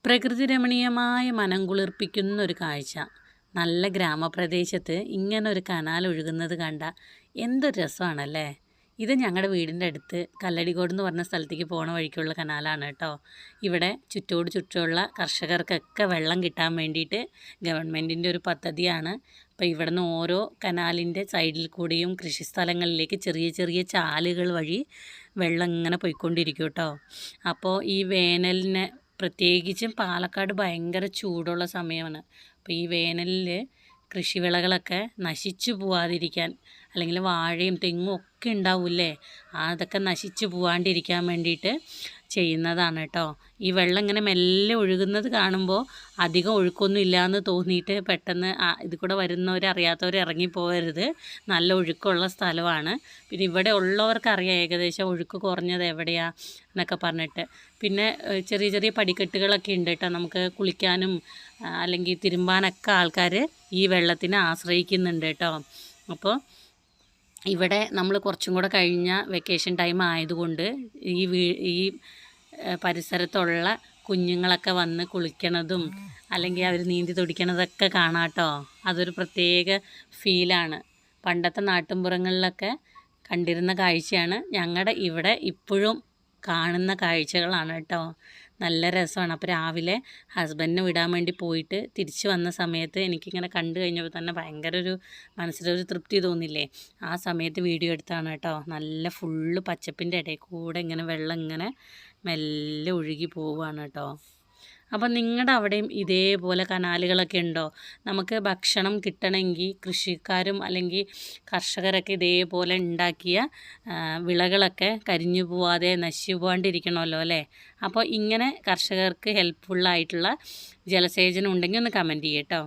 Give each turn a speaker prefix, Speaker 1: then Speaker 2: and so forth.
Speaker 1: പ്രകൃതിരമണീയമായ മനം കുളിർപ്പിക്കുന്ന ഒരു കാഴ്ച. നല്ല ഗ്രാമപ്രദേശത്ത് ഇങ്ങനെ ഒരു കനാൽ ഒഴുകുന്നത് കണ്ട എന്തൊരു രസമാണല്ലേ. ഇത് ഞങ്ങളുടെ വീടിൻ്റെ അടുത്ത് കല്ലടിക്കോട് എന്ന് പറഞ്ഞ സ്ഥലത്തേക്ക് പോണ വഴിക്കുള്ള കനാലാണ് കേട്ടോ. ഇവിടെ ചുറ്റോട് ചുറ്റുമുള്ള കർഷകർക്കൊക്കെ വെള്ളം കിട്ടാൻ വേണ്ടിയിട്ട് ഗവൺമെൻറ്റിൻ്റെ ഒരു പദ്ധതിയാണ്. അപ്പോൾ ഇവിടുന്ന് ഓരോ കനാലിൻ്റെ സൈഡിൽ കൂടിയും കൃഷിസ്ഥലങ്ങളിലേക്ക് ചെറിയ ചെറിയ ചാലുകൾ വഴി വെള്ളം ഇങ്ങനെ പോയിക്കൊണ്ടിരിക്കും കേട്ടോ. അപ്പോൾ ഈ വേനലിന് പ്രത്യേകിച്ചും പാലക്കാട് ഭയങ്കര ചൂടുള്ള സമയമാണ്. അപ്പോൾ ഈ വേനലിൽ കൃഷിവിളകളൊക്കെ നശിച്ചു പോവാതിരിക്കാൻ, അല്ലെങ്കിൽ വാഴയും തെങ്ങും ഒക്കെ ഉണ്ടാവില്ലേ, അതൊക്കെ നശിച്ചു പോവാണ്ടിരിക്കാൻ വേണ്ടിയിട്ട് ചെയ്യുന്നതാണ് കേട്ടോ. ഈ വെള്ളം ഇങ്ങനെ മെല്ലെ ഒഴുകുന്നത് കാണുമ്പോൾ അധികം ഒഴുക്കൊന്നും ഇല്ലയെന്ന് തോന്നിയിട്ട് പെട്ടെന്ന് ഇത് കൂടെ വരുന്നവരറിയാത്തവർ ഇറങ്ങിപ്പോകരുത്. നല്ല ഒഴുക്കുള്ള സ്ഥലമാണ്. പിന്നെ ഇവിടെ ഉള്ളവർക്കറിയാം ഏകദേശം ഒഴുക്ക് കുറഞ്ഞത് എവിടെയാണ് എന്നൊക്കെ പറഞ്ഞിട്ട്. പിന്നെ ചെറിയ ചെറിയ പടിക്കെട്ടുകളൊക്കെ ഉണ്ട് കേട്ടോ. നമുക്ക് കുളിക്കാനും അല്ലെങ്കിൽ തിരുമ്പാനൊക്കെ ആൾക്കാർ ഈ വെള്ളത്തിനെ ആശ്രയിക്കുന്നുണ്ട് കേട്ടോ. അപ്പോൾ ഇവിടെ നമ്മൾ കുറച്ചും കൂടെ കഴിഞ്ഞ വെക്കേഷൻ ടൈം ആയതുകൊണ്ട് ഈ പരിസരത്തുള്ള കുഞ്ഞുങ്ങളൊക്കെ വന്ന് കുളിക്കണതും അല്ലെങ്കിൽ അവർ നീന്തി തുടിക്കണതൊക്കെ കാണാം കേട്ടോ. അതൊരു പ്രത്യേക ഫീലാണ്. പണ്ടത്തെ നാട്ടിൻപുറങ്ങളിലൊക്കെ കണ്ടിരുന്ന കാഴ്ചയാണ് ഞങ്ങളുടെ ഇവിടെ ഇപ്പോഴും കാണുന്ന കാഴ്ചകളാണ് കേട്ടോ. നല്ല രസമാണ്. അപ്പോൾ രാവിലെ ഹസ്ബൻഡിനെ വിടാൻ വേണ്ടി പോയിട്ട് തിരിച്ച് വന്ന സമയത്ത് എനിക്കിങ്ങനെ കണ്ടു കഴിഞ്ഞപ്പോൾ തന്നെ ഭയങ്കര ഒരു മനസ്സിലൊരു തൃപ്തി തോന്നില്ലേ. ആ സമയത്ത് വീഡിയോ എടുത്താണ് കേട്ടോ. നല്ല ഫുള്ള് പച്ചപ്പിൻ്റെ ഇടയിൽ കൂടെ ഇങ്ങനെ വെള്ളം ഇങ്ങനെ മെല്ലെ ഒഴുകി പോവുകയാണ് കേട്ടോ. അപ്പം നിങ്ങളുടെ അവിടെയും ഇതേപോലെ കനാലുകളൊക്കെ ഉണ്ടോ? നമുക്ക് ഭക്ഷണം കിട്ടണമെങ്കിൽ കൃഷിക്കാരും അല്ലെങ്കിൽ കർഷകരൊക്കെ ഇതേപോലെ ഉണ്ടാക്കിയ വിളകളൊക്കെ കരിഞ്ഞു പോവാതെ നശിച്ചു പോകാണ്ടിരിക്കണമല്ലോ അല്ലേ. അപ്പോൾ ഇങ്ങനെ കർഷകർക്ക് ഹെൽപ്ഫുള്ളായിട്ടുള്ള ജലസേചനം ഉണ്ടെങ്കിൽ ഒന്ന് കമൻറ്റ് ചെയ്യട്ടോ.